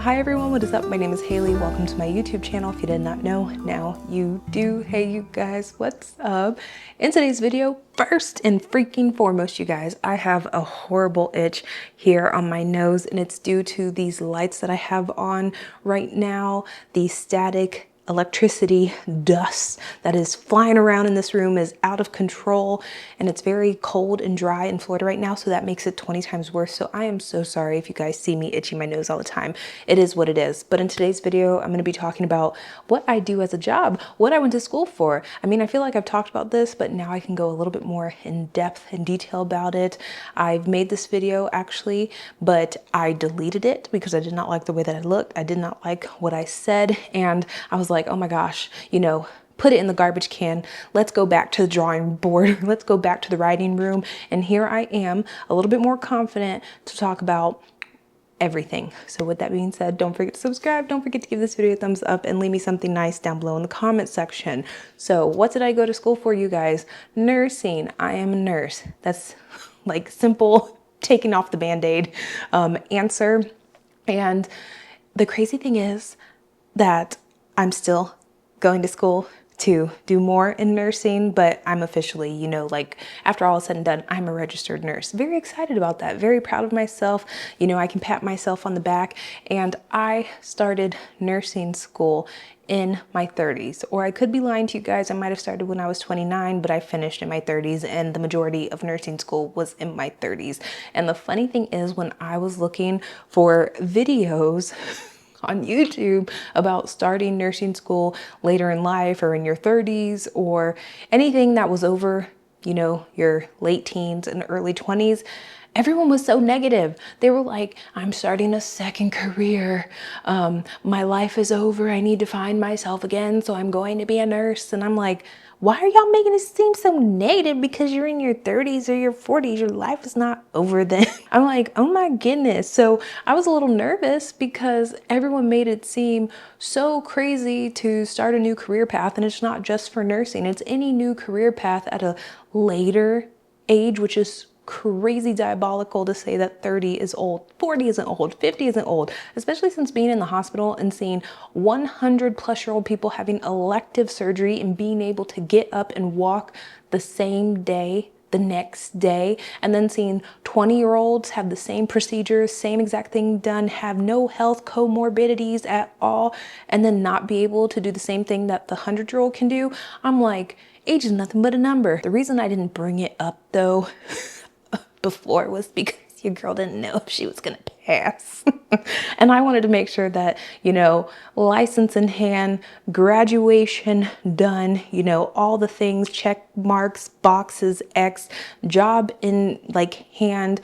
Hi everyone, what is up? My name is Haley. Welcome to my YouTube channel. If you did not know, now you do. Hey you guys, what's up? In today's video, first and freaking foremost, you guys, I have a horrible itch here on my nose, and it's due to these lights that I have on right now. The static electricity dust that is flying around in this room is out of control, and it's very cold and dry in Florida right now, so that makes it 20 times worse. So I am so sorry if you guys see me itching my nose all the time. It is what it is. But in today's video, I'm going to be talking about what I do as a job, what I went to school for. I mean, I feel like I've talked about this, but now I can go a little bit more in depth and detail about it. I've made this video actually, but I deleted it because I did not like the way that I looked. I did not like what I said, and I was like, oh my gosh, you know, put it in the garbage can. Let's go back to the drawing board. Let's go back to the writing room. And here I am, a little bit more confident to talk about everything. So with that being said, don't forget to subscribe. Don't forget to give this video a thumbs up and leave me something nice down below in the comment section. So what did I go to school for, you guys? Nursing. I am a nurse. That's like simple, taking off the band-aid answer. And the crazy thing is that I'm still going to school to do more in nursing, but I'm officially, you know, like after all is said and done, I'm a registered nurse. Very excited about that. Very proud of myself. You know, I can pat myself on the back, and I started nursing school in my 30s, or I could be lying to you guys. I might have started when I was 29, but I finished in my 30s, and the majority of nursing school was in my 30s. And the funny thing is, when I was looking for videos on YouTube about starting nursing school later in life or in your 30s or anything that was over, you know, your late teens and early 20s, everyone was so negative. They were like, I'm starting a second career. My life is over. I need to find myself again, so I'm going to be a nurse. And I'm like, why are y'all making it seem so negative? Because you're in your 30s or your 40s, your life is not over then. I'm like, oh my goodness. So I was a little nervous because everyone made it seem so crazy to start a new career path. And it's not just for nursing, it's any new career path at a later age, which is crazy diabolical to say that 30 is old, 40 isn't old, 50 isn't old, especially since being in the hospital and seeing 100+ year old people having elective surgery and being able to get up and walk the same day, the next day, and then seeing 20-year-olds have the same procedures, same exact thing done, have no health comorbidities at all, and then not be able to do the same thing that the 100-year-old can do. I'm like, age is nothing but a number. The reason I didn't bring it up though before was because your girl didn't know if she was gonna pass. And I wanted to make sure that, you know, license in hand, graduation done, you know, all the things, check marks, boxes, X, job in like hand,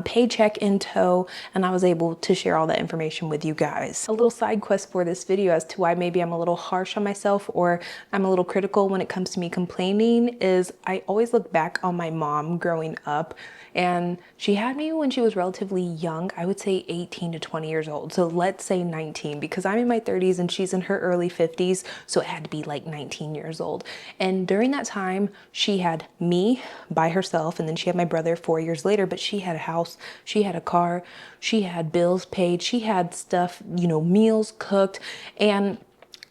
paycheck in tow, and I was able to share all that information with you guys. A little side quest for this video as to why maybe I'm a little harsh on myself or I'm a little critical when it comes to me complaining is I always look back on my mom growing up, and she had me when she was relatively young. I would say 18 to 20 years old. So let's say 19, because I'm in my 30s and she's in her early 50s. So it had to be like 19 years old. And during that time, she had me by herself, and then she had my brother 4 years later, but she had a house, she had a car, she had bills paid, she had stuff, you know, meals cooked. And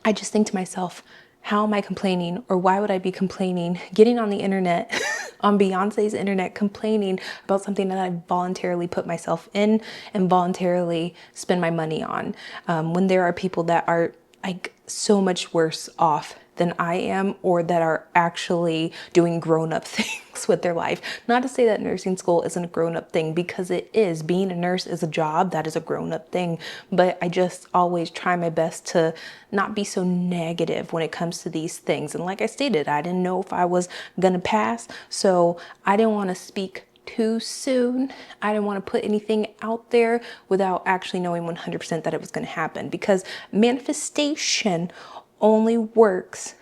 I just think to myself, how am I complaining, or why would I be complaining, getting on the internet, on Beyonce's internet, complaining about something that I voluntarily put myself in and voluntarily spend my money on, when there are people that are like so much worse off than I am, or that are actually doing grown-up things with their life. Not to say that nursing school isn't a grown-up thing, because it is. Being a nurse is a job that is a grown-up thing, but I just always try my best to not be so negative when it comes to these things. And like I stated, I didn't know if I was gonna pass, so I didn't want to speak too soon. I didn't want to put anything out there without actually knowing 100% that it was going to happen, because manifestation only works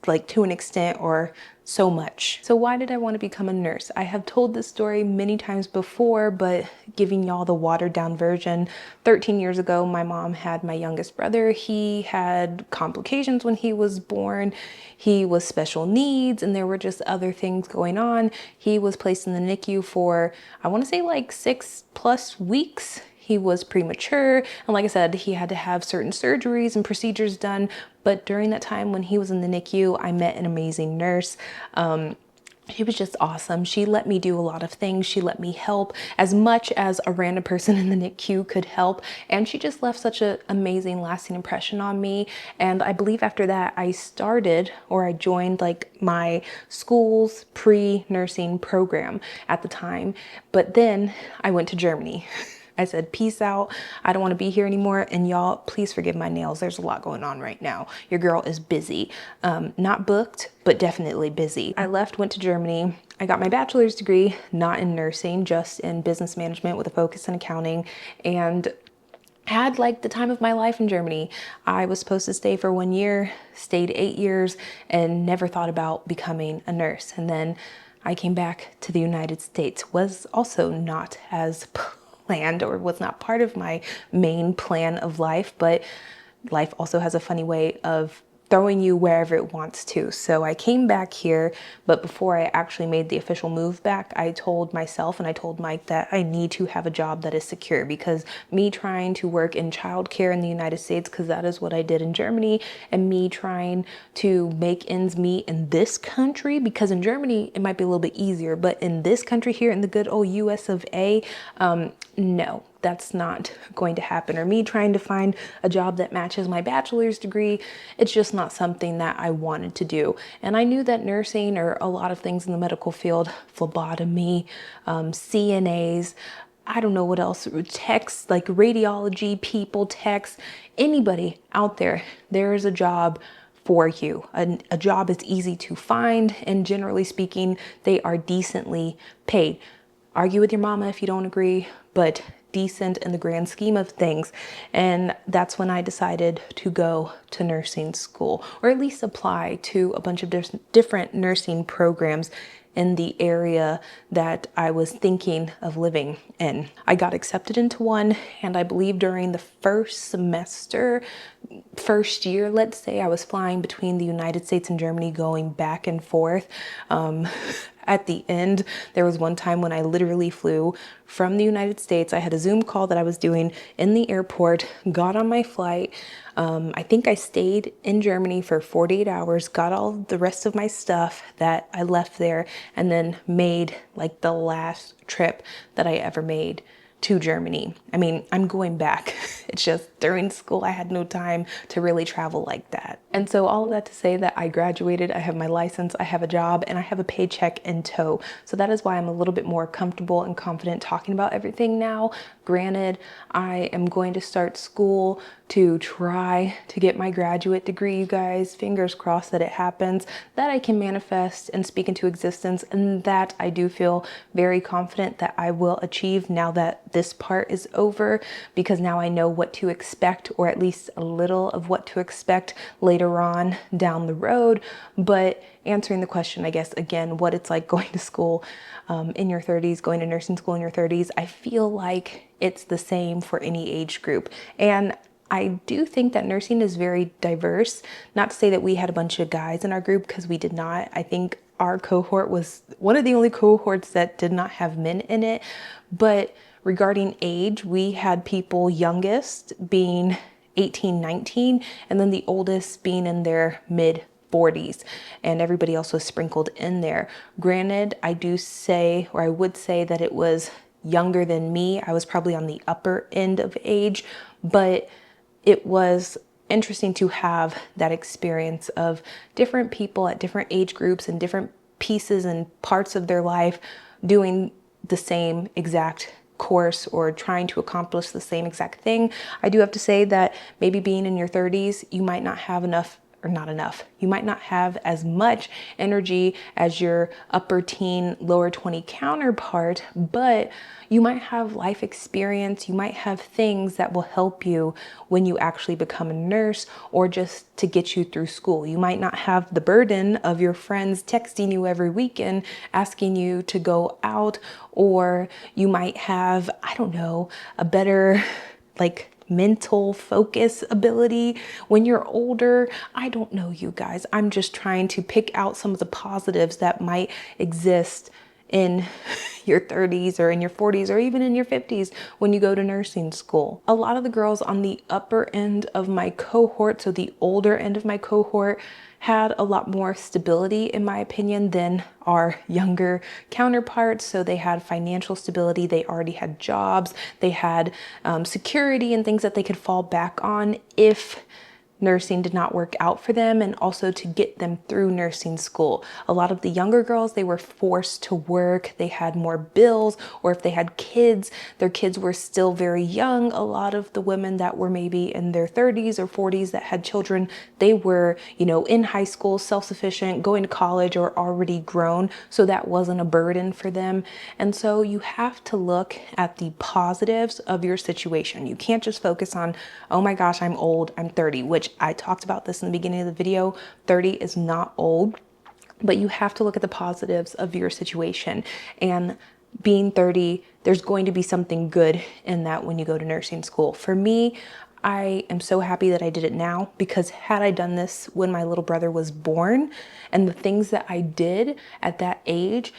like to an extent, or so much. So why did I want to become a nurse? I have told this story many times before, but giving y'all the watered down version. 13 years ago, my mom had my youngest brother. He had complications when he was born. He was special needs, and there were just other things going on. He was placed in the NICU for, I want to say like 6+ weeks. he was premature. And like I said, he had to have certain surgeries and procedures done. But during that time when he was in the NICU, I met an amazing nurse. She was just awesome. She let me do a lot of things. She let me help as much as a random person in the NICU could help. And she just left such an amazing, lasting impression on me. And I believe after that, I joined like my school's pre-nursing program at the time. But then I went to Germany. I said, peace out. I don't want to be here anymore. And y'all, please forgive my nails. There's a lot going on right now. Your girl is busy. Not booked, but definitely busy. I left, went to Germany. I got my bachelor's degree, not in nursing, just in business management with a focus in accounting, and had like the time of my life in Germany. I was supposed to stay for 1 year, stayed 8 years, and never thought about becoming a nurse. And then I came back to the United States. Was also not as planned, or was not part of my main plan of life, but life also has a funny way of throwing you wherever it wants to. So I came back here, but before I actually made the official move back, I told myself and I told Mike that I need to have a job that is secure, because me trying to work in childcare in the United States, because that is what I did in Germany, and me trying to make ends meet in this country, because in Germany it might be a little bit easier, but in this country here in the good old US of A, no, that's not going to happen. Or me trying to find a job that matches my bachelor's degree, it's just not something that I wanted to do. And I knew that nursing, or a lot of things in the medical field, phlebotomy, CNAs, I don't know what else, techs, like radiology people, techs, anybody out there, there is a job for you. A job is easy to find, and generally speaking, they are decently paid. Argue with your mama if you don't agree, but decent in the grand scheme of things. And that's when I decided to go to nursing school, or at least apply to a bunch of different nursing programs in the area that I was thinking of living in. I got accepted into one, and I believe during the first year, let's say, I was flying between the United States and Germany, going back and forth. At the end, there was one time when I literally flew from the United States. I had a Zoom call that I was doing in the airport, got on my flight. I think I stayed in Germany for 48 hours, got all the rest of my stuff that I left there, and then made like the last trip that I ever made to Germany. I mean, I'm going back. It's just during school, I had no time to really travel like that. And so all of that to say that I graduated, I have my license, I have a job, and I have a paycheck in tow. So that is why I'm a little bit more comfortable and confident talking about everything now. Granted, I am going to start school to try to get my graduate degree, you guys. Fingers crossed that it happens, that I can manifest and speak into existence, and that I do feel very confident that I will achieve now that this part is over, because now I know what to expect, or at least a little of what to expect later on down the road. But answering the question, I guess, again, what it's like going to school in your 30s, going to nursing school in your 30s, I feel like it's the same for any age group. And I do think that nursing is very diverse. Not to say that we had a bunch of guys in our group, because we did not. I think our cohort was one of the only cohorts that did not have men in it. But regarding age, we had people youngest being 18, 19, and then the oldest being in their mid 40s, and everybody else was sprinkled in there. Granted, I would say that it was younger than me. I was probably on the upper end of age, but it was interesting to have that experience of different people at different age groups and different pieces and parts of their life doing the same exact course, or trying to accomplish the same exact thing. I do have to say that maybe being in your 30s, you might not have enough, or not enough. You might not have as much energy as your upper teen, lower 20 counterpart, but you might have life experience. You might have things that will help you when you actually become a nurse, or just to get you through school. You might not have the burden of your friends texting you every weekend, asking you to go out, or you might have, I don't know, a better mental focus ability when you're older. I don't know, you guys. I'm just trying to pick out some of the positives that might exist in your 30s or in your 40s or even in your 50s when you go to nursing school. A lot of the girls on the upper end of my cohort, so the older end of my cohort, had a lot more stability, in my opinion, than our younger counterparts. So they had financial stability, they already had jobs, they had security and things that they could fall back on if nursing did not work out for them, and also to get them through nursing school. A lot of the younger girls, they were forced to work, they had more bills, or if they had kids, their kids were still very young. A lot of the women that were maybe in their 30s or 40s that had children, they were, you know, in high school, self-sufficient, going to college, or already grown, so that wasn't a burden for them. And so you have to look at the positives of your situation. You can't just focus on, oh my gosh, I'm old, I'm 30, which I talked about this in the beginning of the video. 30 is not old, but you have to look at the positives of your situation. And being 30, there's going to be something good in that when you go to nursing school. For me, I am so happy that I did it now, because had I done this when my little brother was born, and the things that I did at that age,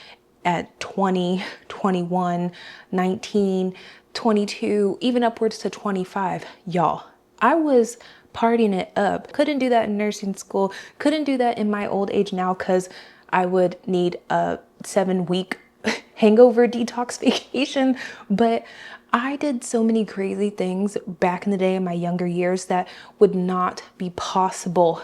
at 20, 21, 19, 22, even upwards to 25, y'all, I was partying it up. Couldn't do that in nursing school. Couldn't do that in my old age now, because I would need a 7-week hangover detox vacation. But I did so many crazy things back in the day in my younger years that would not be possible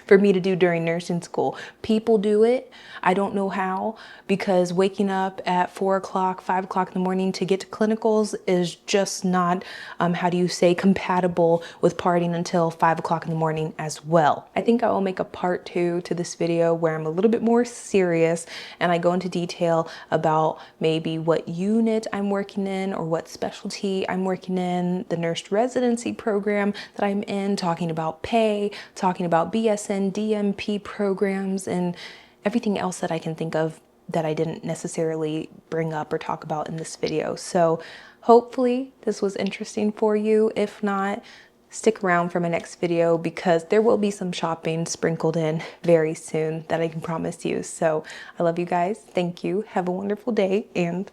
for me to do during nursing school. People do it. I don't know how, because waking up at 4 o'clock, 5 o'clock in the morning to get to clinicals is just not, how do you say, compatible with partying until 5 o'clock in the morning as well. I think I will make a part 2 to this video where I'm a little bit more serious and I go into detail about maybe what unit I'm working in or what specialty I'm working in, the nurse residency program that I'm in, talking about pay, talking about BSN, DMP programs, and everything else that I can think of that I didn't necessarily bring up or talk about in this video. So hopefully this was interesting for you. If not, stick around for my next video, because there will be some shopping sprinkled in very soon that I can promise you. So I love you guys. Thank you. Have a wonderful day, and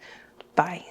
bye.